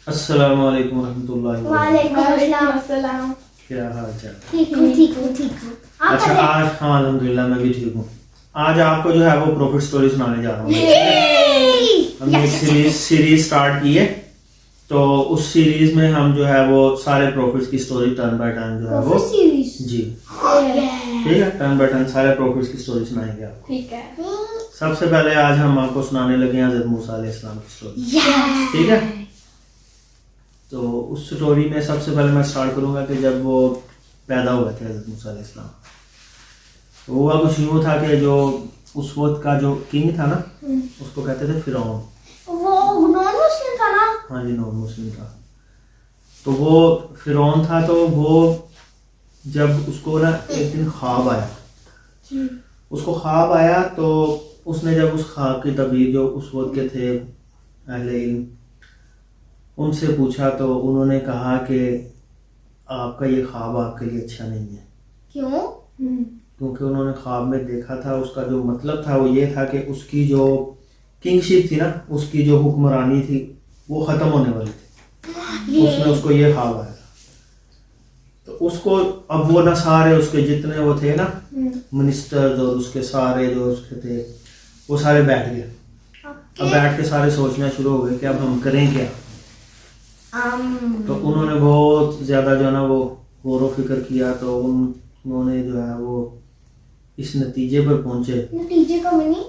السلام علیکم ورحمۃ اللہ وعلیکم السلام. کیا حال چال؟ ٹھیک ہوں. اچھا آج ہاں الحمدللہ میں بھی ٹھیک ہوں. آج آپ کو جو ہے وہ پروفٹ سٹوری سنانے جا رہا ہوں. ہم نے ایک سیریز سٹارٹ کی ہے, تو اس سیریز میں ہم جو ہے وہ سارے پروفٹس کی سٹوری ٹرن بائی ٹرن جو ہے وہ جی ٹھیک ہے ٹرن بائی ٹرن سارے پروفٹس کی سٹوری سنائیں گے آپ کو. ٹھیک ہے. سب سے پہلے آج ہم آپ کو سنانے لگے ہیں حضرت موسیٰ علیہ السلام کی سٹوری. ٹھیک ہے, تو اس سٹوری میں سب سے پہلے میں سٹارٹ کروں گا کہ جب وہ پیدا ہوئے تھے حضرت موسیٰ علیہ السلام. تو ہوا کچھ یوں تھا کہ جو اس وقت کا جو کنگ تھا نا اس کو کہتے تھے فرعون. وہ نان مسلم تھا نا؟ ہاں جی نان مسلم تھا. تو وہ فرعون تھا, تو وہ جب اس کو نا ایک دن خواب آیا, اس کو خواب آیا تو اس نے جب اس خواب کی تعبیر جو اس وقت کے تھے اہل علم ان سے پوچھا, تو انہوں نے کہا کہ آپ کا یہ خواب آپ کے لیے اچھا نہیں ہے. کیوں؟ کیونکہ انہوں نے خواب میں دیکھا تھا, اس کا جو مطلب تھا وہ یہ تھا کہ اس کی جو کنگ شپ تھی نا, اس کی جو حکمرانی تھی وہ ختم ہونے والی تھی. اس میں اس کو یہ خواب آیا تھا. تو اس کو اب وہ نہ سارے اس کے جتنے وہ تھے نا منسٹر اور اس کے سارے جو اس کے تھے وہ سارے بیٹھ گئے. اب بیٹھ کے سارے سوچنا شروع ہو گئے کہ اب ہم کریں کیا. تو انہوں نے بہت زیادہ جو ہے نا وہ غور و فکر کیا, تو انہوں نے جو ہے وہ اس نتیجے پر پہنچے. نتیجے کا میننگ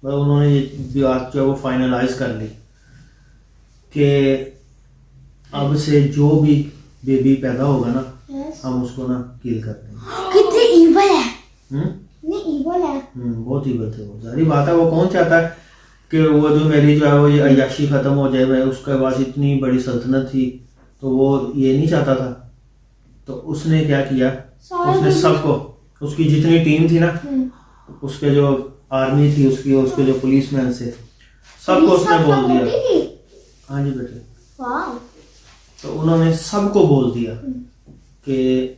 انہوں نے یہ بات جو ہے وہ فائنلائز کر لی کہ اب سے جو بھی بیبی پیدا ہوگا نا ہم اس کو نا کل کر دیں گے. کتنے ایول ہے. ایول ہے. بہت ایول تھے وہ. ظاہری بات ہے, وہ کون چاہتا ہے کہ وہ جو میری جو ہے وہ یہ عیاشی ختم ہو جائے. میں اس کے پاس اتنی بڑی سلطنت تھی تو وہ یہ نہیں چاہتا تھا. تو اس نے کیا کیا, اس نے سب کو اس کی جتنی ٹیم تھی نا, اس کے جو آرمی تھی اس کی, اس کے جو پولیس مین سے سب کو اس نے بول دیا. ہاں جی بیٹے. تو انہوں نے سب کو بول دیا کہ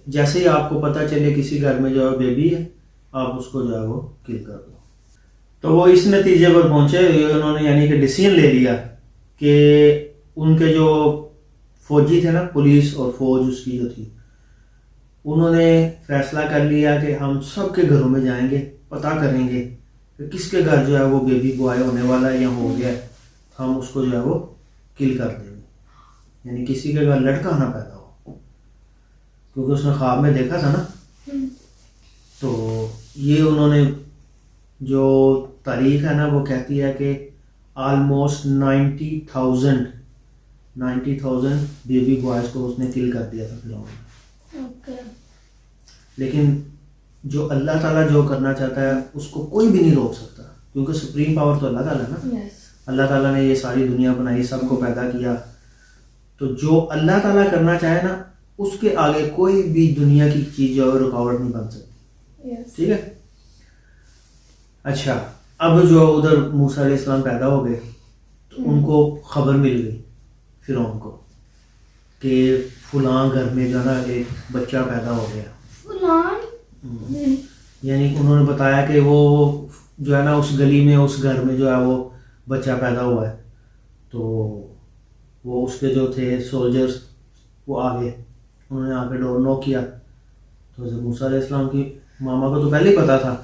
جیسے ہی آپ کو پتہ چلے کسی گھر میں جو ہے بیبی ہے آپ اس کو جو ہے وہ کل کر دو. تو وہ اس نتیجے پر پہنچے, انہوں نے یعنی کہ ڈیسیژن لے لیا کہ ان کے جو فوجی تھے نا, پولیس اور فوج اس کی جو تھی, انہوں نے فیصلہ کر لیا کہ ہم سب کے گھروں میں جائیں گے, پتہ کریں گے کہ کس کے گھر جو ہے وہ بیبی بوائے ہونے والا ہے یا ہو گیا ہے, ہم اس کو جو ہے وہ کل کر دیں گے. یعنی کسی کے گھر لڑکا نہ پیدا ہو, کیونکہ اس نے خواب میں دیکھا تھا نا. تو یہ انہوں نے جو تاریخ ہے نا وہ کہتی ہے کہ آلموسٹ 90,000 بیبی بوائز کو اس نے کل کر دیا تھا فرعون نے. لیکن جو اللہ تعالیٰ جو کرنا چاہتا ہے اس کو کوئی بھی نہیں روک سکتا, کیونکہ سپریم پاور تو اللہ تعالیٰ ہے نا. اللہ تعالیٰ نے یہ ساری دنیا بنائی, سب کو پیدا کیا, تو جو اللہ تعالیٰ کرنا چاہے نا اس کے آگے کوئی بھی دنیا کی چیز جو ہے رکاوٹ نہیں بن سکتی. ٹھیک ہے. اچھا, اب جو ادھر موسیٰ علیہ السلام پیدا ہو گئے تو ان کو خبر مل گئی فرعون کو کہ فلاں گھر میں جو ہے نا ایک بچہ پیدا ہو گیا. یعنی انہوں نے بتایا کہ وہ جو ہے نا اس گلی میں اس گھر میں جو ہے وہ بچہ پیدا ہوا ہے. تو وہ اس کے جو تھے سولجرز وہ آ گئے, انہوں نے آ کے ڈور نوک کیا. تو حضرت موسیٰ علیہ السلام کی ماما کو تو پہلے ہی پتا تھا,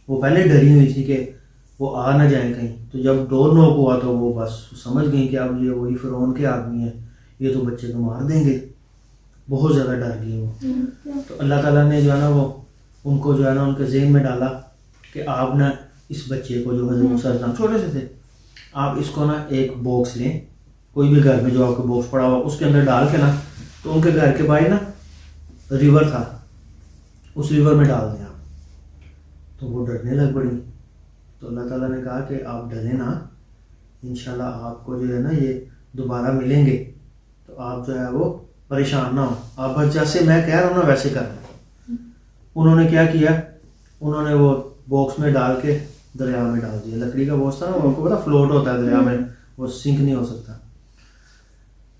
وہ پہلے ڈری ہوئی تھی کہ وہ آ نہ جائیں کہیں. تو جب ڈور نوک ہوا تو وہ بس سمجھ گئی کہ اب یہ وہی فرعون کے آدمی ہیں, یہ تو بچے کو مار دیں گے. بہت زیادہ ڈر گئی وہ. تو اللہ تعالیٰ نے جو ہے نا وہ ان کو جو ہے نا ان کے ذہن میں ڈالا کہ آپ نا اس بچے کو, جو حضرت موسیٰ علیہ السلام چھوٹے سے تھے, آپ اس کو نا ایک باکس لیں, کوئی بھی گھر میں جو آپ کا باکس پڑا ہوا اس کے اندر ڈال کے نا, تو ان کے گھر کے باہر نا ریور تھا, اس ریور میں ڈال دیں آپ. تو وہ ڈرنے لگ پڑی. تو اللہ تعالیٰ نے کہا کہ آپ ڈریں نا, انشاءاللہ آپ کو جو ہے نا یہ دوبارہ ملیں گے, تو آپ جو ہے وہ پریشان نہ ہو, آپ بس جیسے میں کہہ رہا ہوں نا ویسے کرنا. انہوں نے کیا کیا, انہوں نے وہ باکس میں ڈال کے دریا میں ڈال دیا. لکڑی کا باکس تھا نا, وہ کو پتا فلوٹ ہوتا ہے دریا میں, وہ سنک نہیں ہو سکتا.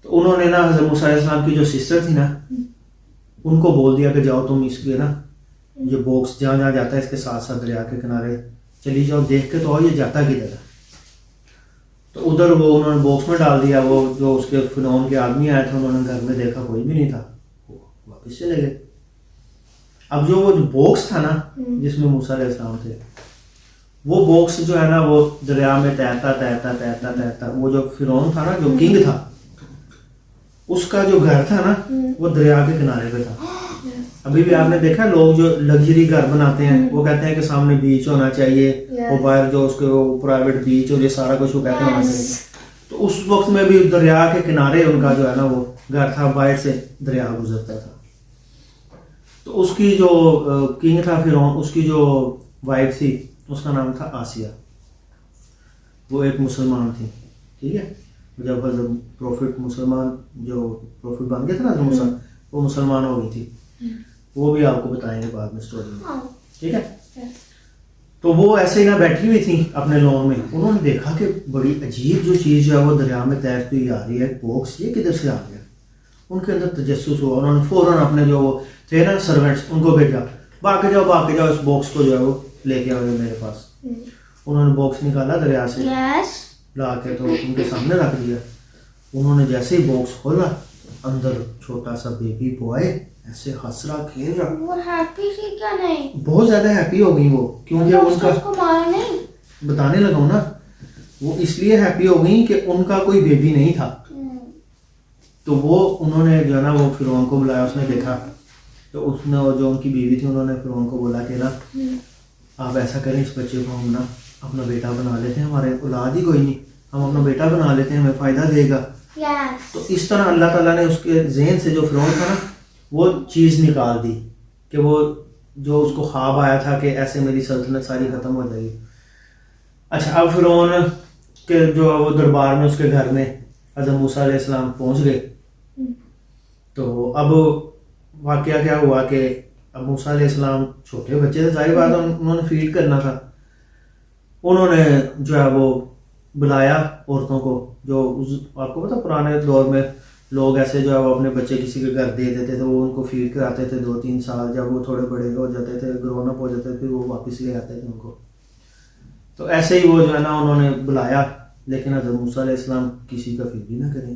تو انہوں نے نا حضرت موسیٰ علیہ السلام کی جو سسٹر تھی نا ان کو بول دیا کہ جاؤ تم اس کے نا یہ باکس جہاں جہاں جاتا ہے اس کے ساتھ ساتھ دریا کے کنارے چلی جاؤ, دیکھ کے تو آؤ یہ جاتا کدھر ہے. تو ادھر وہ انہوں نے باکس میں ڈال دیا. وہ جو اس کے فرعون کے آدمی آئے تھے انہوں نے گھر میں دیکھا کوئی بھی نہیں تھا, وہ واپس چلے گئے. اب جو وہ باکس تھا نا جس میں موسیٰ علیہ السلام تھے, وہ باکس جو ہے نا وہ دریا میں تیرتا وہ جو فرعون تھا نا, جو کنگ تھا, اس کا جو گھر تھا نا وہ دریا کے کنارے پہ تھا. ابھی بھی آپ نے دیکھا لوگ جو لگژری گھر بناتے ہیں وہ کہتے ہیں کہ سامنے بیچ ہونا چاہیے, وہ باہر جو اس کے پرائیویٹ بیچ اور یہ سارا کچھ وہ کہتے ہیں ہونا چاہیے. تو اس وقت میں بھی دریا کے کنارے ان کا جو ہے نا وہ گھر تھا, باہر سے دریا گزرتا تھا. تو اس کی جو کنگ تھا فرعون, اس کی جو وائف تھی اس کا نام تھا آسیہ. وہ ایک مسلمان تھی, ٹھیک ہے. جب حضرت پروفٹ مسلمان جو پروفٹ بن گئے تھے نا موسیٰ, وہ مسلمان ہو گئی تھی. وہ بھی آپ کو بتائیں گے بعد میں اسٹوری میں, ٹھیک ہے. تو وہ ایسے ہی نہ بیٹھی ہوئی تھی اپنے لون میں, انہوں نے دیکھا کہ بڑی عجیب جو چیز جو ہے وہ دریا میں تیرتی ہوئی آ رہی ہے, باکس, یہ کدھر سے آ گیا. ان کے اندر تجسس ہوا, انہوں نے فوراً اپنے جو وہ تھے نا سرونٹس ان کو بھیجا, بھاگ کے جاؤ اس باکس کو جو ہے وہ لے کے آؤ میرے پاس. انہوں نے باکس نکالا دریا سے لا کے تو ان کے سامنے رکھ دیا. انہوں نے جیسے ہی باکس کھولا, اندر چھوٹا سا بیبی بوائے ایسے ہنس رہا, کھیل رہا. وہ ہیپی تھی کیا نہیں؟ بہت زیادہ ہیپی ہو گئی وہ, کیونکہ ان کا مارا نہیں, بتانے لگا ہوں نا, وہ اس لیے ہیپی ہو گئی کہ ان کا کوئی بیبی نہیں تھا. تو وہ انہوں نے جو ہے نا وہ فرعون کو بلایا, اس نے دیکھا تو اس نے جو ان کی بیوی تھی انہوں نے فرعون کو بولا کہ نا آپ ایسا کریں, اس بچے کو ہم نا اپنا بیٹا بنا لیتے ہیں, ہمارے اولاد ہی کوئی نہیں, ہم اپنا بیٹا بنا لیتے ہیں, ہمیں فائدہ دے گا. تو اس طرح اللہ تعالیٰ نے اس کے ذہن سے جو فرعون تھا نا وہ چیز نکال دی کہ وہ جو اس کو خواب آیا تھا کہ ایسے میری سلطنت ساری ختم ہو جائے گی. اچھا, اب فرعون کے جو وہ دربار میں اس کے گھر میں حضرت موسیٰ علیہ السلام پہنچ گئے. تو اب واقعہ کیا ہوا کہ اب موسیٰ علیہ السلام چھوٹے بچے تھے, ظاہر بات انہوں نے فیڈ کرنا تھا. انہوں نے جو ہے وہ بلایا عورتوں کو, جو آپ کو پتا پرانے دور میں لوگ ایسے جو ہے وہ اپنے بچے کسی کے گھر دے دیتے تھے, وہ ان کو فیڈ کراتے تھے 2-3 سال, جب وہ تھوڑے بڑے ہو جاتے تھے, گرون اپ ہو جاتے تھے, پھر وہ واپس لے آتے تھے ان کو. تو ایسے ہی وہ جو ہے نا انہوں نے بلایا, لیکن حضرت موسیٰ علیہ السلام کسی کا فیڈ بھی نہ کریں.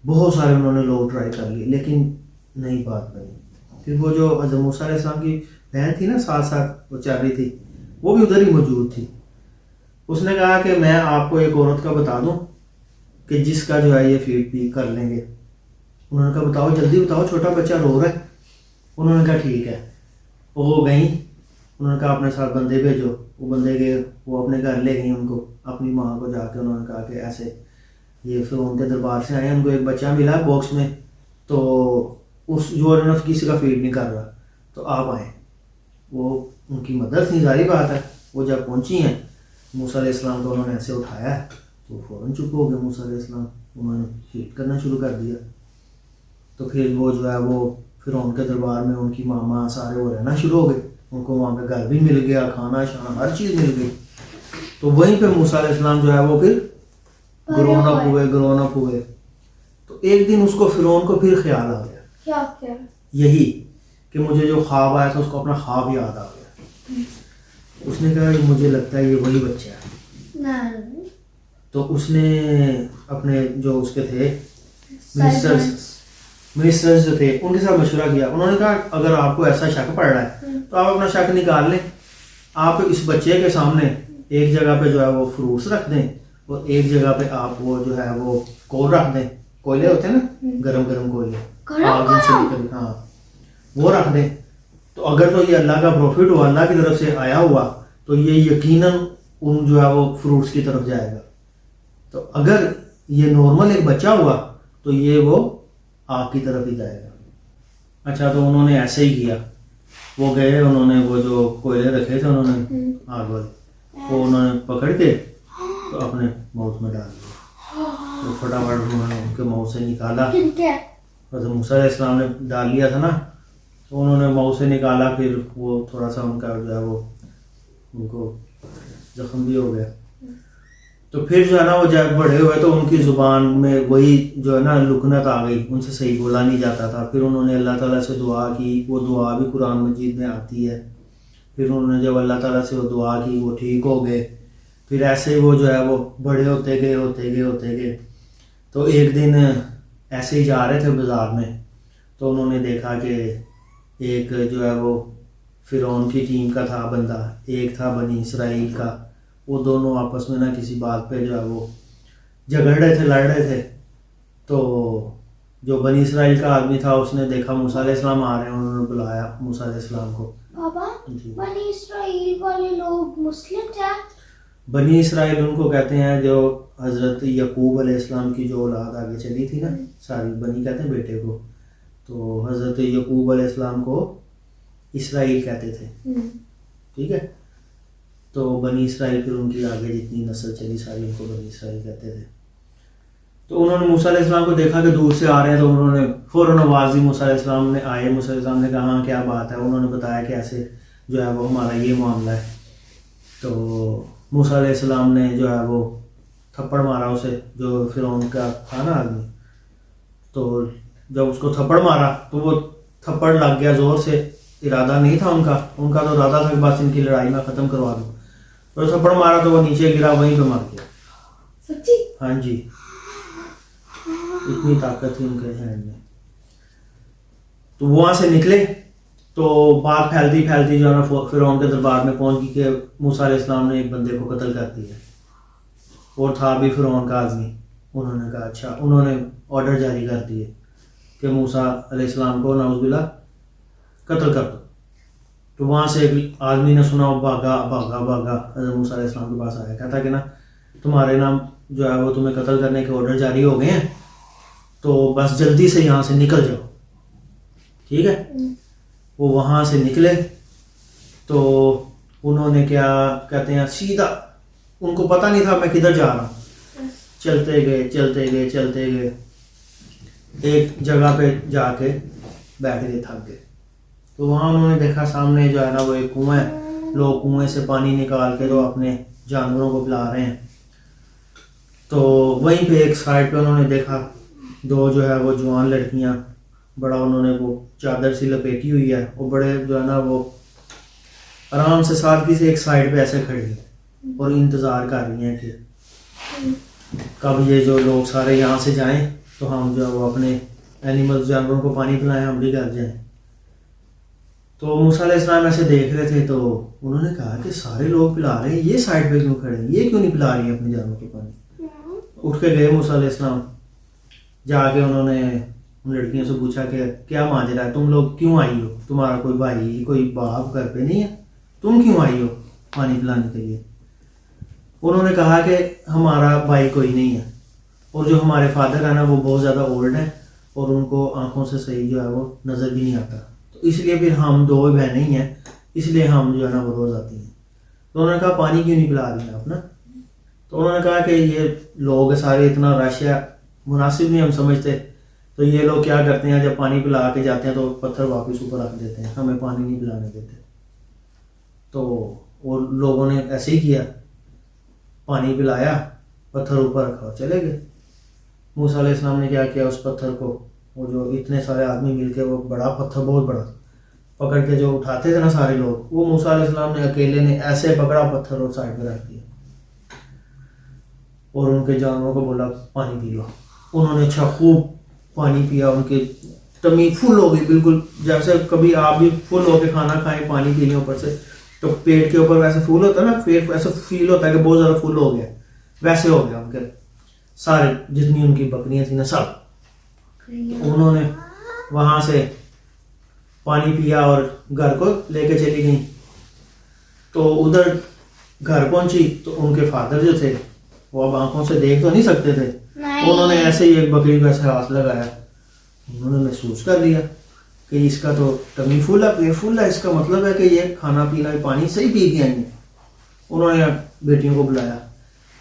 بہت سارے انہوں نے لوگ ٹرائی کر لیے لیکن نہیں بات بنی. پھر وہ جو حضرت موسیٰ علیہ السلام کی بہن تھی نا ساتھ وہ چل رہی تھی, وہ بھی ادھر ہی موجود تھی. اس نے کہا کہ میں آپ کو ایک عورت کا بتا دوں کہ جس کا جو ہے یہ فیڈ بھی کر لیں گے. انہوں نے کہا بتاؤ, جلدی بتاؤ, چھوٹا بچہ رو رہا ہے. انہوں نے کہا ٹھیک ہے. وہ گئیں, انہوں نے کہا اپنے ساتھ بندے بھیجو. وہ بندے گئے, وہ اپنے گھر لے گئیں ان کو, اپنی ماں کو جا کے انہوں نے کہا کہ ایسے یہ فرعون کے دربار سے آئے, ان کو ایک بچہ ملا باکس میں, تو اس جو کسی کا فیڈ نہیں کر رہا, تو آپ آئیں. وہ ان کی مدر تھی, ظاہری بات ہے. وہ جب پہنچی ہیں موسیٰ علیہ السلام کو انہوں نے ایسے اٹھایا تو فوراً چپ ہو گئے موسیٰ علیہ السلام. انہوں نے فیڈ کرنا شروع کر دیا. تو پھر وہ جو ہے وہ فرعون کے دربار میں ان کی ماما سارے وہ رہنا شروع ہو گئے, ان کو وہاں پہ گھر بھی مل گیا, کھانا شانا ہر چیز مل گئی. تو وہیں پہ موسیٰ علیہ السلام جو ہے وہ پھر گرون اپ ہوئے. تو ایک دن اس کو فرعون کو پھر خیال آ گیا, کیا یہی کہ مجھے جو خواب آیا تھا اس کو اپنا خواب یاد آ گیا. اس نے کہا کہ مجھے لگتا ہے یہ وہی بچہ ہے. تو اس نے اپنے جو اس کے تھے منسٹرز جو تھے ان کے ساتھ مشورہ کیا. انہوں نے کہا اگر آپ کو ایسا شک پڑ رہا ہے تو آپ اپنا شک نکال لیں. آپ اس بچے کے سامنے ایک جگہ پہ جو ہے وہ فروٹس رکھ دیں اور ایک جگہ پہ آپ وہ جو ہے وہ کول رکھ دیں. کوئلے ہوتے ہیں نا, گرم گرم کوئلے, آگ سے نکل, ہاں وہ رکھ دیں. تو اگر تو یہ اللہ کا پروفٹ ہوا, اللہ کی طرف سے آیا ہوا, تو یہ یقیناً ان جو ہے وہ فروٹس کی طرف جائے گا. تو اگر یہ نارمل ایک بچہ ہوا تو یہ وہ آگ کی طرف ہی جائے گا. اچھا, تو انہوں نے ایسے ہی کیا. وہ گئے, انہوں نے وہ جو کوئلے رکھے تھے انہوں نے آگ والے, وہ انہوں نے پکڑ کے تو اپنے ماؤتھ میں ڈال دیا. تو فٹافٹ انہوں نے ان کے ماؤتھ سے نکالا. حضرت موسیٰ علیہ السلام نے ڈال لیا تھا نا, تو انہوں نے ماؤتھ سے نکالا. پھر وہ تھوڑا سا ان کا جو ہے وہ ان کو زخم بھی ہو گیا. تو پھر جو ہے نا وہ جب بڑے ہوئے تو ان کی زبان میں وہی جو ہے نا لکنت آ گئی, ان سے صحیح بولا نہیں جاتا تھا. پھر انہوں نے اللہ تعالیٰ سے دعا کی, وہ دعا بھی قرآن مجید میں آتی ہے. پھر انہوں نے جب اللہ تعالیٰ سے وہ دعا کی وہ ٹھیک ہو گئے. پھر ایسے ہی وہ جو ہے وہ بڑے ہوتے گئے. تو ایک دن ایسے ہی جا رہے تھے بازار میں, تو انہوں نے دیکھا کہ ایک جو ہے وہ فرعون کی ٹیم کا تھا بندہ, ایک تھا بنی اسرائیل کا. وہ دونوں آپس میں نہ کسی بات پہ جو ہے وہ جھگڑ رہے تھے, لڑ رہے تھے. تو جو بنی اسرائیل کا آدمی تھا اس نے دیکھا موسیٰ علیہ السلام آ رہے ہیں, انہوں نے بلایا موسیٰ علیہ السلام کو. بابا جی. بنی اسرائیل والے لوگ مسلم تھے؟ بنی اسرائیل ان کو کہتے ہیں جو حضرت یعقوب علیہ السلام کی جو اولاد آگے چلی تھی نا, ساری بنی کہتے ہیں بیٹے کو, تو حضرت یعقوب علیہ السلام کو اسرائیل کہتے تھے. ٹھیک ہے, تو بنی اسرائیل پھر ان کی آگے جتنی نسل چلی ساری ان کو بنی اسرائیل کہتے تھے. تو انہوں نے موسیٰ علیہ السلام کو دیکھا کہ دور سے آ رہے ہیں, تو انہوں نے فوراً آواز دی. موسیٰ علیہ السلام نے آئے, موسیٰ علیہ السلام نے کہا ہاں کیا بات ہے. انہوں نے بتایا کہ ایسے جو ہے وہ ہمارا یہ معاملہ ہے. تو موسیٰ علیہ السلام نے جو ہے وہ تھپڑ مارا اسے, جو فرعون کا تھا نا آدمی. تو جب اس کو تھپڑ مارا تو وہ تھپڑ لگ گیا زور سے. ارادہ نہیں تھا ان کا تو ارادہ تھا کہ بس ان کی لڑائی میں ختم کروا دوں. تو تھپڑ مارا تو وہ نیچے گرا, وہیں پہ مر گیا. سچی؟ ہاں جی, اتنی طاقت تھی ان کے ہینڈ میں. تو وہاں سے نکلے تو بات پھیلتی جو ہے نا فرعون کے دربار میں پہنچ گئی کہ موسیٰ علیہ السلام نے ایک بندے کو قتل کر دیا, اور تھا بھی فرعون کا آدمی. انہوں نے کہا اچھا, انہوں نے آرڈر جاری کر دیے کہ موسیٰ علیہ السلام کو نعوذ باللہ قتل کر دو. تو وہاں سے ایک آدمی نے سنا, بھاگا حضرت موسیٰ علیہ السلام کے پاس آیا, کہتا کہ نا تمہارے نام جو ہے وہ تمہیں قتل کرنے کے آرڈر جاری ہو گئے ہیں, تو بس جلدی سے یہاں سے نکل جاؤ. ٹھیک ہے, وہ وہاں سے نکلے تو انہوں نے کیا کہتے ہیں سیدھا, ان کو پتہ نہیں تھا میں کدھر جا رہا ہوں, چلتے گئے ایک جگہ پہ جا کے بیٹھ گئے, تھک گئے. تو وہاں انہوں نے دیکھا سامنے جو ہے نا وہ ایک کنواں ہے, لوگ کنویں سے پانی نکال کے تو اپنے جانوروں کو پلا رہے ہیں. تو وہیں پہ ایک سائڈ پہ انہوں نے دیکھا دو جو ہے وہ جوان لڑکیاں, بڑا انہوں نے وہ چادر سی لپیٹی ہوئی ہے, اور بڑے جو ہے نا وہ آرام سے سادگی سے ایک سائڈ پہ ایسے کھڑی ہیں اور انتظار کر رہی ہیں کہ کب یہ جو لوگ سارے یہاں سے جائیں تو ہم جو ہے وہ اپنے اینیمل جانوروں کو پانی پلائیں, ہم بھی گھر جائیں. تو موسیٰ علیہ السلام ایسے دیکھ رہے تھے, تو انہوں نے کہا کہ سارے لوگ پلا رہے ہیں, یہ سائڈ پہ کیوں کھڑے ہیں, یہ کیوں نہیں پلا رہی ہیں اپنے جانوروں کو پانی. اٹھ کے گئے موسیٰ علیہ السلام, جا کے انہوں نے ان لڑکیوں سے پوچھا کہ کیا ماجرا ہے, تم لوگ کیوں آئی ہو, تمہارا کوئی بھائی کوئی باپ گھر پہ نہیں ہے, تم کیوں آئی ہو پانی پلانے کے لیے. انہوں نے کہا کہ ہمارا بھائی کوئی نہیں ہے, اور جو ہمارے فادر ہیں نا وہ بہت زیادہ اولڈ ہیں, اور ان کو آنکھوں سے صحیح جو ہے وہ نظر بھی نہیں آتا, تو اس لیے پھر ہم دو بہنیں ہی ہیں, اس لیے ہم جو ہے نا وہ روز آتی ہیں. تو انہوں نے کہا پانی کیوں نہیں پلا رہی ہیں آپ نا. تو انہوں نے کہا کہ یہ لوگ سارے اتنا رش ہے, مناسب نہیں ہم سمجھتے, تو یہ لوگ کیا کرتے ہیں جب پانی پلا کے جاتے ہیں تو پتھر واپس اوپر رکھ دیتے ہیں, ہمیں پانی نہیں پلانے دیتے. تو وہ لوگوں نے ایسے ہی کیا, پانی پلایا, پتھر اوپر رکھا, چلے گئے. موسیٰ علیہ السلام نے کیا کیا, اس پتھر کو وہ جو اتنے سارے آدمی مل کے وہ بڑا پتھر بہت بڑا پکڑ کے جو اٹھاتے تھے نا سارے لوگ, وہ موسیٰ علیہ السلام نے اکیلے نے ایسے پکڑا پتھر اور سائڈ پہ رکھ دیا, اور ان کے جانوروں کو بولا پانی پی لو. انہوں نے اچھا خوب پانی پیا, ان کی تمی فل ہو گئی بالکل, جیسے کبھی آپ بھی فل ہو کے کھانا کھائیں پانی پی لیں اوپر سے, تو پیٹ کے اوپر ویسے فل ہوتا ہے نا, پیٹ ایسے فیل ہوتا ہے کہ بہت زیادہ فل ہو گیا, ویسے ہو گیا ان کے سارے جتنی ان کی بکریاں تھیں نا سب. انہوں نے وہاں سے پانی پیا اور گھر کو لے کے چلی گئیں. تو ادھر گھر پہنچی تو ان کے فادر جو تھے وہ اب آنکھوں سے دیکھ تو نہیں سکتے تھے, انہوں نے ایسے ہی ایک بکری کو ایسے ہاتھ لگایا, انہوں نے محسوس کر لیا کہ اس کا تو ٹمی فل ہے, پیٹ فل ہے, اس کا مطلب ہے کہ یہ کھانا پینا پانی صحیح پی گیا. انہوں نے بیٹیوں کو بلایا,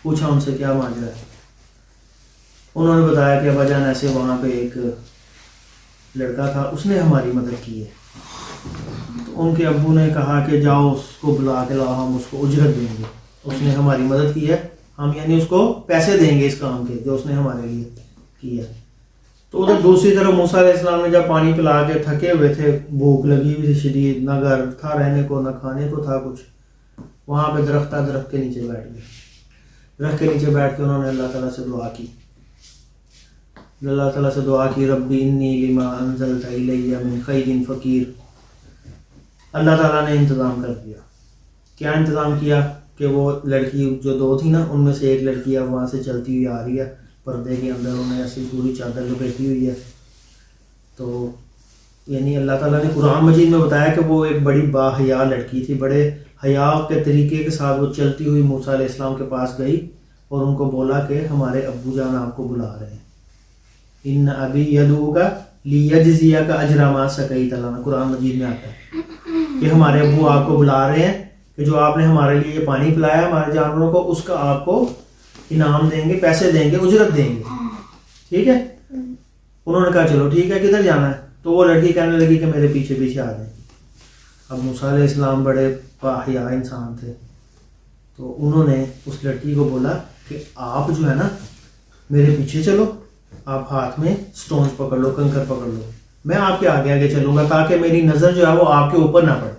پوچھا ان سے کیا ماجرا ہے. انہوں نے بتایا کہ ابا جان ایسے وہاں پہ ایک لڑکا تھا, اس نے ہماری مدد کی ہے. تو ان کے ابو نے کہا کہ جاؤ اس کو بلا کے لاؤ, ہم اس کو اجرت دیں گے, اس نے ہماری مدد کی ہے, ہم یعنی اس کو پیسے دیں گے اس کام کے جو اس نے ہمارے لیے کیا. تو ادھر دوسری طرف موسیٰ علیہ السلام نے جب پانی پلا کے تھکے ہوئے تھے, بھوک لگی ہوئی تھی شدید, نہ گھر تھا رہنے کو نہ کھانے کو تھا کچھ, وہاں پہ درخت کے نیچے بیٹھ گئے. درخت کے نیچے بیٹھ کے انہوں نے اللہ تعالیٰ سے دعا کی. اللہ تعالیٰ سے دعا کی ربی انی لما انزلت الی من خیر فقیر. اللہ تعالیٰ نے انتظام کر دیا. کیا انتظام کیا کہ وہ لڑکی جو دو تھی نا ان میں سے ایک لڑکی اب وہاں سے چلتی ہوئی آ رہی ہے پردے کے اندر, انہیں ایسی پوری چادر لپیٹی ہوئی ہے. تو یعنی اللہ تعالیٰ نے قرآن مجید میں بتایا کہ وہ ایک بڑی باحیا لڑکی تھی. بڑے حیا کے طریقے کے ساتھ وہ چلتی ہوئی موسیٰ علیہ السلام کے پاس گئی اور ان کو بولا کہ ہمارے ابو جان آپ کو بلا رہے ہیں. ان ابی یدعوک لیجزیک اجر ما سقیت لنا, قرآن مجید میں آتا ہے کہ ہمارے ابو آپ کو بلا رہے ہیں کہ جو آپ نے ہمارے لیے یہ پانی پلایا ہمارے جانوروں کو, اس کا آپ کو انعام دیں گے, پیسے دیں گے, اجرت دیں گے. ٹھیک ہے. انہوں نے کہا چلو ٹھیک ہے, کدھر جانا ہے؟ تو وہ لڑکی کہنے لگی کہ میرے پیچھے پیچھے آ جائیں. اب موسیٰ علیہ السلام بڑے باحیا انسان تھے, تو انہوں نے اس لڑکی کو بولا کہ آپ جو ہے نا میرے پیچھے چلو, آپ ہاتھ میں سٹونز پکڑ لو, کنکر پکڑ لو, میں آپ کے آگے آگے چلوں گا تاکہ میری نظر جو ہے وہ آپ کے اوپر نہ پڑے.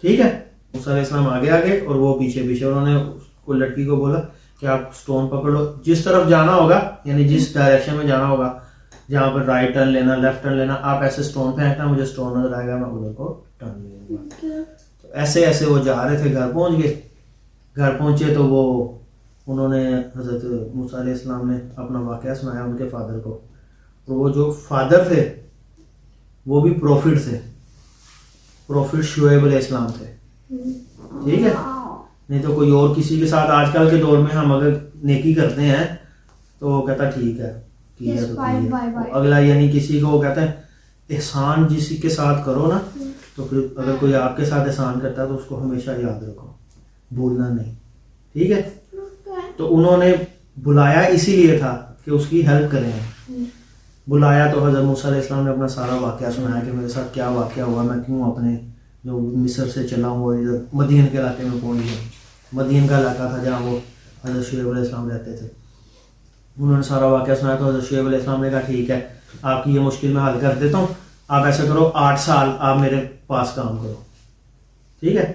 ٹھیک ہے. موسیٰ علیہ السلام آگے آگے اور وہ پیچھے پیچھے. انہوں نے اس لڑکی کو بولا کہ آپ سٹون پکڑ لو, جس طرف جانا ہوگا یعنی جس ڈائریکشن میں جانا ہوگا, جہاں پر رائٹ ٹرن لینا, لیفٹ ٹرن لینا, آپ ایسے سٹون پھینکنا, مجھے سٹون نظر آئے گا, میں ادھر کو ٹرن لے لوں گا. تو ایسے ایسے وہ جا رہے تھے, گھر پہنچ گئے. گھر پہنچے تو وہ انہوں نے حضرت موسیٰ علیہ السلام نے اپنا واقعہ سنایا ان کے فادر کو. اور وہ جو فادر تھے وہ بھی پروفٹ تھے, پروفٹ شعیب علیہ السلام تھے. ٹھیک ہے. نہیں تو کوئی اور کسی کے ساتھ آج کل کے دور میں ہم اگر نیکی کرتے ہیں تو وہ کہتا ٹھیک ہے کیا تو اگلا, یعنی کسی کو وہ کہتا ہے احسان جسی کے ساتھ کرو نا, تو پھر اگر کوئی آپ کے ساتھ احسان کرتا ہے تو اس کو ہمیشہ یاد رکھو, بھولنا نہیں. ٹھیک ہے. تو انہوں نے بلایا اسی لیے تھا کہ اس کی ہیلپ کریں. بلایا تو حضرت موسیٰ علیہ السلام نے اپنا سارا واقعہ سنایا کہ میرے ساتھ کیا واقعہ ہوا, میں کیوں اپنے جو مصر سے چلا ہوں اور ادھر مدین کے علاقے میں پہنچ گیا. مدین کا علاقہ تھا جہاں وہ حضرت شعیب علیہ السلام رہتے تھے. انہوں نے سارا واقعہ سنایا تو حضرت شعیب علیہ السلام نے کہا ٹھیک ہے آپ کی یہ مشکل میں حل کر دیتا ہوں, آپ ایسا کرو 8 سال آپ میرے پاس کام کرو. ٹھیک ہے.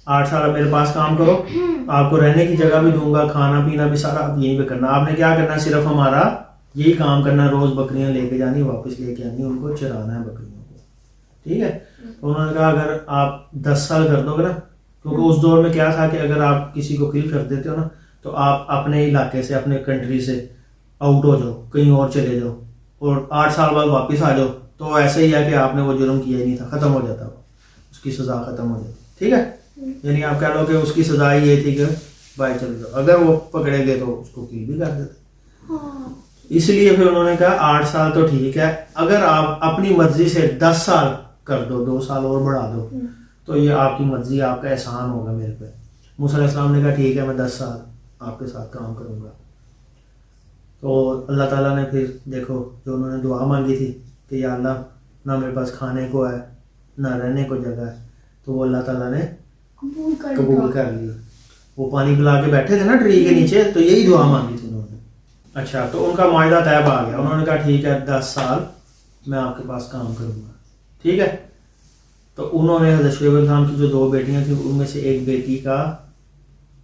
8 سال آپ میرے پاس کام کرو, آپ کو رہنے کی جگہ بھی دوں گا, کھانا پینا بھی سارا آپ یہیں پہ کرنا. آپ نے کیا کرنا ہے, صرف ہمارا یہی کام کرنا, روز بکریاں لے کے جانی, واپس لے کے آنی, ان کو چرانا ہے بکریوں کو. ٹھیک ہے. تو انہوں نے کہا اگر آپ 10 سال کر دو گے نا, کیونکہ اس دور میں کیا تھا کہ اگر آپ کسی کو کل کر دیتے ہو نا تو آپ اپنے علاقے سے, اپنے کنٹری سے آؤٹ ہو جاؤ, کہیں اور چلے جاؤ, اور 8 سال بعد واپس آ جاؤ, تو ایسے ہی ہے کہ آپ نے وہ جرم کیا ہی نہیں تھا, ختم ہو جاتا, وہ اس کی سزا ختم ہو جاتی. ٹھیک ہے. یعنی آپ کہہ لو کہ اس کی سزا یہ تھی کہ بھائی چلو جاؤ, اگر وہ پکڑے گئے تو اس کو کل بھی کر دیتے. اس لیے پھر انہوں نے کہا 8 سال تو ٹھیک ہے, اگر آپ اپنی مرضی سے 10 سال کر دو, 2 سال اور بڑھا دو, تو یہ آپ کی مرضی, آپ کا احسان ہوگا میرے پہ. موسیٰ علیہ السلام نے کہا ٹھیک ہے میں 10 سال آپ کے ساتھ کام کروں گا. تو اللہ تعالیٰ نے پھر دیکھو جو انہوں نے دعا مانگی تھی کہ یا اللہ نہ میرے پاس کھانے کو ہے نہ رہنے کو جگہ ہے, تو وہ اللہ تعالیٰ نے قبول کر لی. وہ پانی پلا کے بیٹھے تھے نا ٹری کے نیچے, تو یہی دعا مانگی تھی انہوں نے. اچھا, تو ان کا معاہدہ طے آ گیا. انہوں نے کہا ٹھیک ہے 10 سال میں آپ کے پاس کام کروں گا. ٹھیک ہے. تو انہوں نے حضرت شعیب علیہ السلام کی جو 2 بیٹیاں تھیں ان میں سے ایک بیٹی کا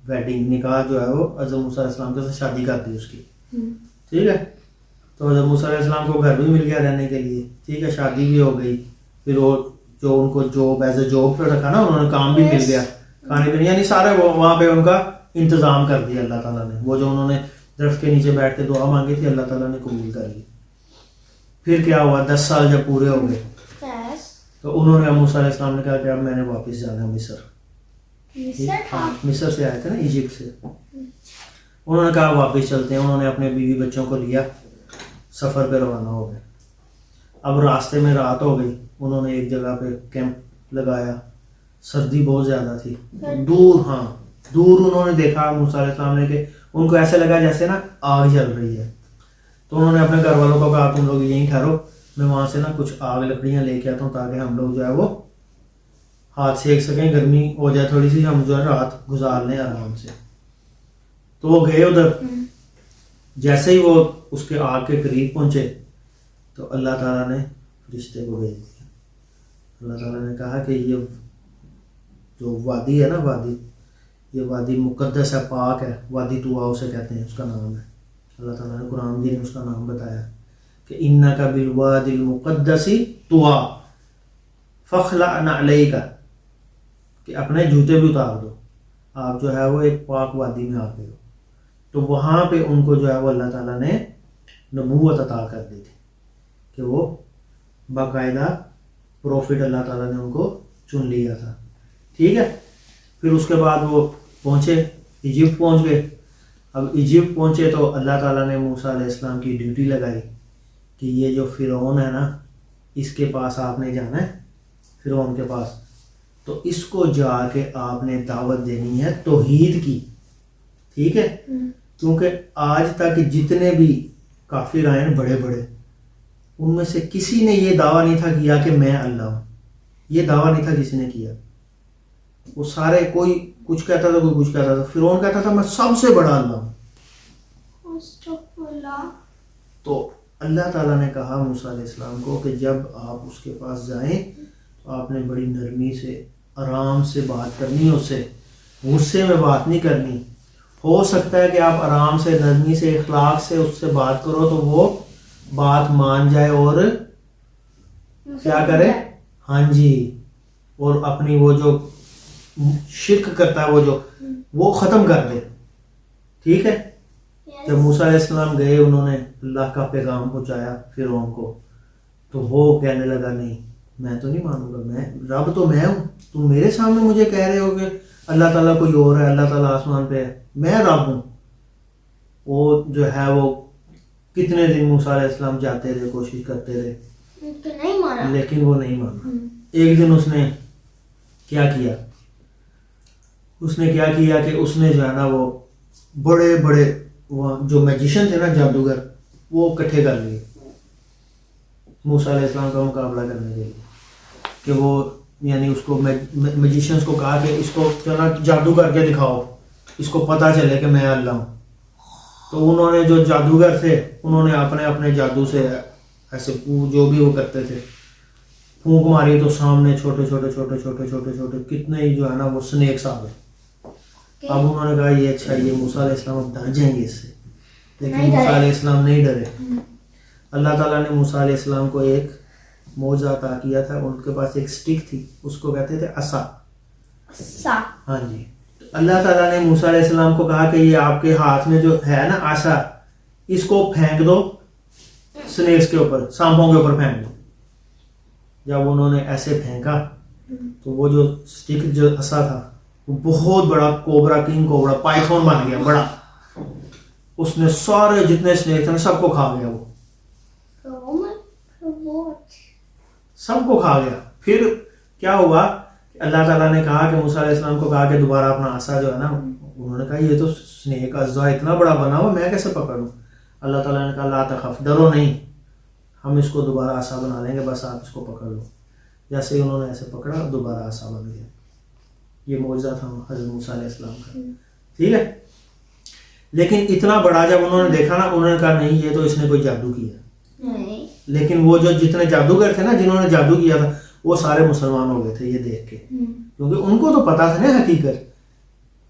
ویڈنگ, نکاح جو ہے وہ حضرت موسیٰ علیہ السلام کے ساتھ شادی کر دی اس کی. ٹھیک ہے. تو حضرت موسیٰ علیہ السلام کو گھر بھی مل گیا رہنے کے لیے. ٹھیک ہے. شادی بھی ہو گئی. پھر وہ جو ان کو جاب ایز اے جاب پہ رکھا نا, انہوں نے کام بھی مل گیا, کھانے پینے, یعنی سارے وہاں پہ ان کا انتظام کر دیا اللہ تعالیٰ نے. وہ جو انہوں نے درخت کے نیچے بیٹھ کے دعا مانگی تھی اللہ تعالیٰ نے قبول کر لی. پھر کیا ہوا, 10 سال جب پورے ہو گئے تو انہوں نے موسیٰ علیہ السلام نے کہا کہ اب میں نے واپس جانا ہے مصر. مصر سے آئے تھے نا, ایجپٹ سے. انہوں نے کہا واپس چلتے ہیں. انہوں نے اپنے بیوی بچوں کو لیا, سفر پہ روانہ ہو گئے. اب راستے میں رات ہو گئی. انہوں نے ایک جگہ پہ کیمپ لگایا. سردی بہت زیادہ تھی. دور انہوں نے دیکھا موسیٰ علیہ السلام نے کہ ان کو ایسے لگا جیسے نا آگ جل رہی ہے. تو انہوں نے اپنے گھر والوں کو کہا تم لوگ یہیں ٹھہرو, میں وہاں سے نا کچھ آگ لکڑیاں لے کے آتا ہوں تاکہ ہم لوگ جو ہے وہ ہاتھ سیک سکیں, گرمی ہو جائے تھوڑی سی, ہم جو ہے رات گزار لیں آرام سے. تو وہ گئے ادھر. جیسے ہی وہ اس کے آگ کے قریب پہنچے تو اللہ تعالیٰ نے فرشتے کو بھیج دیا. اللہ تعالیٰ نے کہا کہ یہ جو وادی ہے نا, وادی یہ وادی مقدس ہے، پاک ہے، وادی طوا اسے کہتے ہیں، اس کا نام ہے. اللہ تعالیٰ نے قرآن میں اس کا نام بتایا کہ انک بالوادی المقدس طوا فاخلع نعلیک، کہ اپنے جوتے بھی اتار دو، آپ جو ہے وہ ایک پاک وادی میں آ گئے ہو. تو وہاں پہ ان کو جو ہے وہ اللہ تعالیٰ نے نبوت عطا کر دی تھی کہ وہ باقاعدہ پروفٹ اللہ تعالیٰ نے ان کو چن لیا تھا. ٹھیک ہے. پھر اس کے بعد وہ پہنچے، ایجپٹ پہنچ گئے. اب ایجپٹ پہنچے تو اللہ تعالیٰ نے موسیٰ علیہ السلام کی ڈیوٹی لگائی کہ یہ جو فرعون ہے نا، اس کے پاس آپ نے جانا ہے، فرعون کے پاس. تو اس کو جا کے آپ نے دعوت دینی ہے توحید کی. ٹھیک ہے. کیونکہ آج تک جتنے بھی کافر آئے ہیں بڑے بڑے، ان میں سے کسی نے یہ دعویٰ نہیں تھا کیا کہ میں اللہ ہوں. یہ دعویٰ نہیں تھا کسی نے کیا. وہ سارے کوئی کچھ کہتا تھا، کوئی کچھ کہتا تھا. فرعون کہتا تھا میں سب سے بڑا اللہ ہوں. تو اللہ تعالیٰ نے کہا موسیٰ علیہ السلام کو کہ جب آپ اس کے پاس جائیں تو آپ نے بڑی نرمی سے آرام سے بات کرنی ہے، اس سے غصے میں بات نہیں کرنی. ہو سکتا ہے کہ آپ آرام سے نرمی سے اخلاق سے اس سے بات کرو تو وہ بات مان جائے اور کیا کرے، ہاں جی، اور اپنی وہ جو شرک کرتا ہے وہ ختم کر دے. ٹھیک ہے. جب موسیٰ علیہ السلام گئے، انہوں نے اللہ کا پیغام پہنچایا فرعون کو، تو وہ کہنے لگا نہیں میں تو نہیں مانوں گا، میں رب تو میں ہوں، تم میرے سامنے مجھے کہہ رہے ہو کہ اللہ تعالیٰ کوئی اور ہے، اللہ تعالیٰ آسمان پہ ہے، میں رب ہوں. وہ جو ہے وہ کتنے دن موسیٰ علیہ السلام جاتے رہے، کوشش کرتے رہے، لیکن وہ نہیں مانا. ایک دن اس نے کیا کیا کہ اس نے جو ہے نا وہ بڑے بڑے جو میجیشن تھے نا، جادوگر، وہ اکٹھے کر لیے موسیٰ علیہ السلام کا مقابلہ کرنے کے لیے. کہ وہ یعنی اس کو میجیشنز کو کہا کہ اس کو جادو کر کے دکھاؤ، اس کو پتہ چلے کہ میں اللہ ہوں. تو انہوں نے جو جادوگر تھے انہوں نے اپنے اپنے جادو سے ایسے جو بھی وہ کرتے تھے پھونک ماری، تو سامنے چھوٹے چھوٹے چھوٹے چھوٹے چھوٹے چھوٹے کتنے ہی جو ہے نا وہ سنیکس آ گئے. اب انہوں نے کہا یہ اچھا، یہ موسیٰ علیہ السلام اب ڈر جائیں گے اس سے، لیکن موسیٰ علیہ السلام نہیں ڈرے. اللہ تعالیٰ نے موسیٰ علیہ السلام کو ایک معجزہ عطا کیا تھا. ان کے پاس ایک سٹک تھی، اس کو کہتے تھے عصا. ہاں جی. اللہ تعالیٰ نے موسیٰ علیہ السلام کو کہا کہ یہ آپ کے ہاتھ میں جو ہے نا عصا، اس کو پھینک دو سنیکس کے اوپر، سانپوں کے اوپر پھینک دو. جب انہوں نے ایسے پھینکا تو وہ جو سٹک جو عصا تھا وہ بہت بڑا کوبرا، کنگ کوبرا، پائتھون بن گیا بڑا. اس نے سارے جتنے سنیک تھے سب کو کھا گیا. وہ سب کو کھا گیا. پھر کیا ہوا، اللہ تعالیٰ نے کہا کہ موسیٰ علیہ السلام کو کہا کہ دوبارہ اپنا عصا جو ہے نا، انہوں نے کہا یہ تو سنیک عصا اتنا بڑا بنا ہوا میں کیسے پکڑوں. اللہ تعالیٰ نے کہا لا تخف، ڈرو نہیں، ہم اس کو دوبارہ عصا بنا لیں گے، بس آپ اس کو پکڑ لو. جیسے ہی انہوں نے ایسے پکڑا دوبارہ عصا بن گیا. یہ معجزہ تھا حضرت موسیٰ علیہ السلام کا. ٹھیک ہے. لیکن اتنا بڑا جب انہوں نے دیکھا نا، انہوں نے کہا نہیں یہ تو اس نے کوئی جادو کیا. لیکن وہ جو جتنے جادوگر تھے نا، جنہوں نے جادو کیا تھا، وہ سارے مسلمان ہو گئے تھے یہ دیکھ کے. کیونکہ ان کو تو پتا تھا نا حقیقت،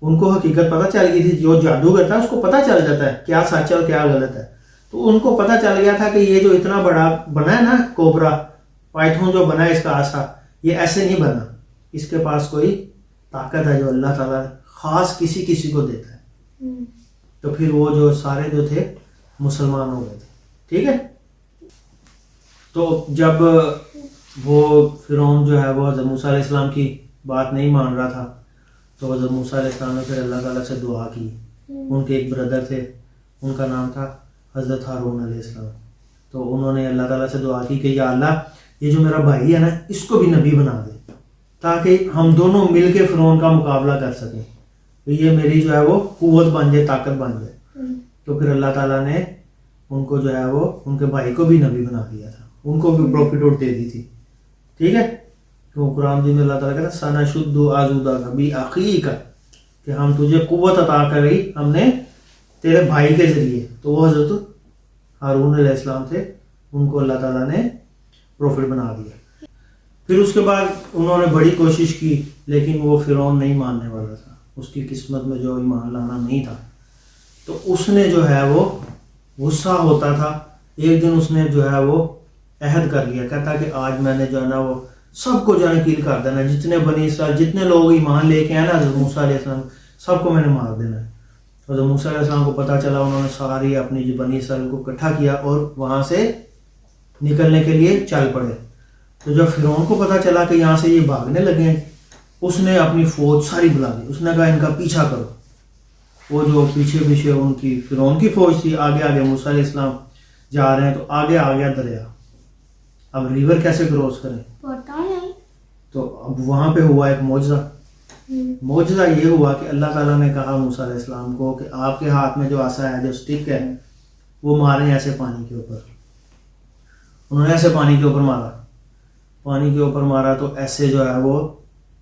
ان کو حقیقت پتہ چل گئی تھی. جو جادوگر تھا اس کو پتہ چل جاتا ہے کیا سچ ہے اور کیا غلط ہے. تو ان کو پتہ چل گیا تھا کہ یہ جو اتنا بڑا بنا ہے نا کوبرا، پائتھون جو بنا ہے اس کا عصا، یہ ایسے نہیں بنا، اس کے پاس کوئی طاقت ہے جو اللہ تعالیٰ خاص کسی کو دیتا ہے. تو پھر وہ جو سارے جو تھے مسلمان ہو گئے تھے. ٹھیک ہے. تو جب وہ فرعون جو ہے وہ حضرت موسیٰ علیہ السلام کی بات نہیں مان رہا تھا، تو حضرت موسیٰ علیہ السلام نے پھر اللہ تعالیٰ سے دعا کی. ان کے ایک بردر تھے، ان کا نام تھا حضرت ہارون علیہ السلام. تو انہوں نے اللہ تعالیٰ سے دعا کی کہ یا اللہ یہ جو میرا بھائی ہے نا اس کو بھی نبی بنا دے، تاکہ ہم دونوں مل کے فرعون کا مقابلہ کر سکیں، یہ میری جو ہے وہ قوت بن جائے، طاقت بن جائے. تو پھر اللہ تعالیٰ نے ان کو جو ہے وہ ان کے بھائی کو بھی نبی بنا دیا تھا، ان کو بھی پروفیٹوٹ دے دی تھی. ٹھیک ہے. تو قرآن میں اللہ تعالیٰ کہتا ہے سنشد عضدک بأخیک، کہ ہم تجھے قوت عطا کری ہم نے تیرے بھائی کے ذریعے. تو وہ حضرت ہارون علیہ السلام تھے، ان کو اللہ تعالیٰ نے پروفٹ بنا دیا. پھر اس کے بعد انہوں نے بڑی کوشش کی، لیکن وہ فرعون نہیں ماننے والا تھا. اس کی قسمت میں جو ایمان لانا نہیں تھا. تو اس نے جو ہے وہ غصہ ہوتا تھا. ایک دن اس نے جو ہے وہ عہد کر لیا, کہتا کہ آج میں نے جو ہے نا وہ سب کو جو ہے کیل کر دینا, جتنے بنی اسرائیل جتنے لوگ ایمان لے کے آئے نا حضرت موسیٰ علیہ السلام, سب کو میں نے مار دینا ہے. حضرت موسیٰ علیہ السلام کو پتہ چلا, انہوں نے ساری اپنی جو بنی اسرائیل کو اکٹھا کیا اور وہاں سے نکلنے کے لیے چل پڑے. تو جب فرعون کو پتہ چلا کہ یہاں سے یہ بھاگنے لگے ہیں, اس نے اپنی فوج ساری بلا دی. اس نے کہا ان کا پیچھا کرو. وہ جو پیچھے پیچھے ان کی فرعون کی فوج تھی, آگے آگے موسیٰ علیہ السلام جا رہے ہیں. تو آگے آ گیا دریا. اب ریور کیسے کراس کریں؟ پتہ نہیں. تو اب وہاں پہ ہوا ایک معجزہ. معجزہ یہ ہوا کہ اللہ تعالیٰ نے کہا موسیٰ علیہ السلام کو کہ آپ کے ہاتھ میں جو عصا ہے, جو سٹک ہے, وہ ماریں ایسے پانی کے اوپر. انہوں نے ایسے پانی کے اوپر مارا. پانی کے اوپر مارا تو ایسے جو ہے وہ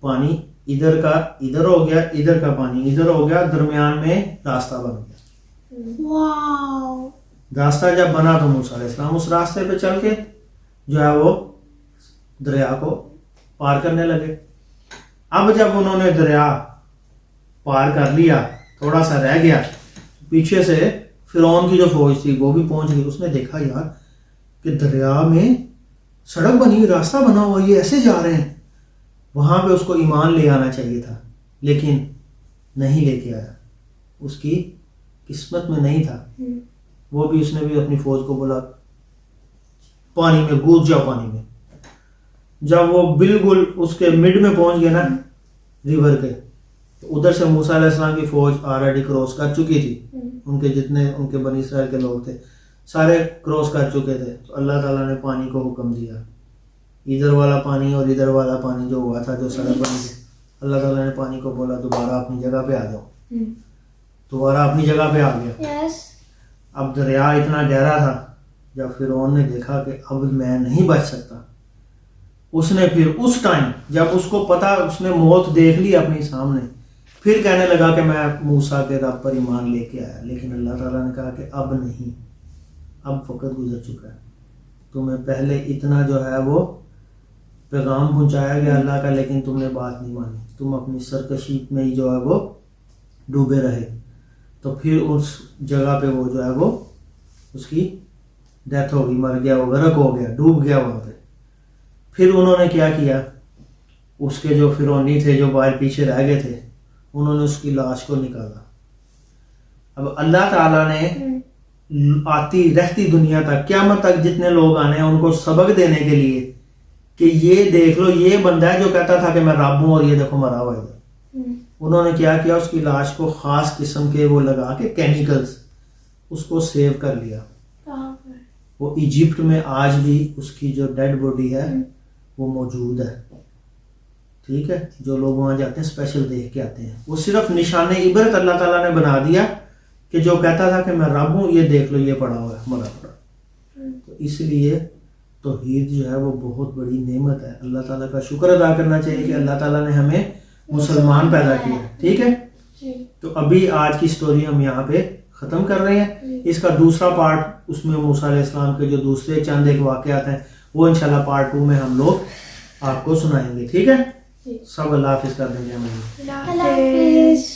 پانی ادھر کا ادھر ہو گیا, ادھر کا پانی ادھر ہو گیا, درمیان میں راستہ بن گیا. واو. راستہ جب بنا تو موسیٰ علیہ السلام اس راستے پہ چل کے جو ہے وہ دریا کو پار کرنے لگے. اب جب انہوں نے دریا پار کر لیا, تھوڑا سا رہ گیا, پیچھے سے فرعون کی جو فوج تھی وہ بھی پہنچ گئی. اس نے دیکھا یار کہ دریا میں سڑک بنی ہوئی, راستہ بنا ہوا, یہ ایسے جا رہے ہیں. وہاں پہ اس کو ایمان لے آنا چاہیے تھا, لیکن نہیں لے کے آیا. اس کی قسمت میں نہیں تھا. وہ بھی اس نے بھی اپنی فوج کو بولا پانی میں کود جاؤ پانی میں. جب وہ بالکل اس کے مڈ میں پہنچ گئے نا ریور کے, تو ادھر سے موسیٰ علیہ السلام کی فوج آلریڈی کراس کر چکی تھی. ان کے جتنے ان کے بنی اسرائیل کے لوگ تھے سارے کراس کر چکے تھے. تو اللہ تعالیٰ نے پانی کو حکم دیا, ادھر والا پانی اور ادھر والا پانی جو ہوا تھا, جو سڑک بنی تھی, اللہ تعالیٰ نے پانی کو بولا دوبارہ اپنی جگہ پہ آ جاؤ. دوبارہ اپنی جگہ پہ آ گیا. اب دریا اتنا گہرا تھا, جب فرعون نے دیکھا کہ اب میں نہیں بچ سکتا, اس نے پھر اس ٹائم جب اس کو پتا, اس نے موت دیکھ لی اپنی سامنے, پھر کہنے لگا کہ میں موسیٰ کے رب پر ایمان لے کے آیا. لیکن اللہ تعالیٰ نے کہا کہ اب نہیں, اب وقت گزر چکا ہے. تمہیں پہلے اتنا جو ہے وہ پیغام پہنچایا گیا اللہ کا, لیکن تم نے بات نہیں مانی. تم اپنی سرکشی میں ہی جو ہے وہ ڈوبے رہے. تو پھر اس جگہ پہ وہ جو ہے وہ اس کی ڈیتھ ہو گئی, مر گیا, وہ غرق ہو گیا, ڈوب گیا وہاں پہ. پھر انہوں نے کیا کیا, اس کے جو فرعونی تھے جو باہر پیچھے رہ گئے تھے, انہوں نے اس کی لاش کو نکالا. اب اللہ تعالیٰ نے آتی رہتی دنیا تک, قیامت تک جتنے لوگ آنے ہیں, ان کو سبق دینے کے لیے کہ یہ دیکھ لو یہ بندہ ہے جو کہتا تھا کہ میں رب ہوں, اور یہ دیکھو مرا ہوا ہے. انہوں نے کیا کیا, اس کی لاش کو خاص قسم کے وہ لگا کے کیمیکلز اس کو سیو کر لیا. وہ ایجپٹ میں آج بھی اس کی جو ڈیڈ باڈی ہے وہ موجود ہے. ٹھیک ہے, جو لوگ وہاں جاتے ہیں اسپیشل دیکھ کے آتے ہیں. وہ صرف نشان عبرت اللہ تعالیٰ نے بنا دیا کہ جو کہتا تھا کہ میں رب ہوں, یہ دیکھ لو یہ پڑا ہوا ہے, مرا پڑا. تو اس لیے توحید جو ہے وہ بہت بڑی نعمت ہے. اللہ تعالیٰ کا شکر ادا کرنا چاہیے کہ اللہ تعالیٰ نے ہمیں مسلمان پیدا کیا. ٹھیک ہے, تو ابھی آج کی سٹوری ہم یہاں پہ ختم کر رہے ہیں. اس کا دوسرا پارٹ, اس میں موسیٰ علیہ السلام کے جو دوسرے چند ایک واقعات ہیں, وہ انشاءاللہ پارٹ 2 میں ہم لوگ آپ کو سنائیں گے. ٹھیک ہے, سب اللہ حافظ کر دیں گے. اللہ حافظ.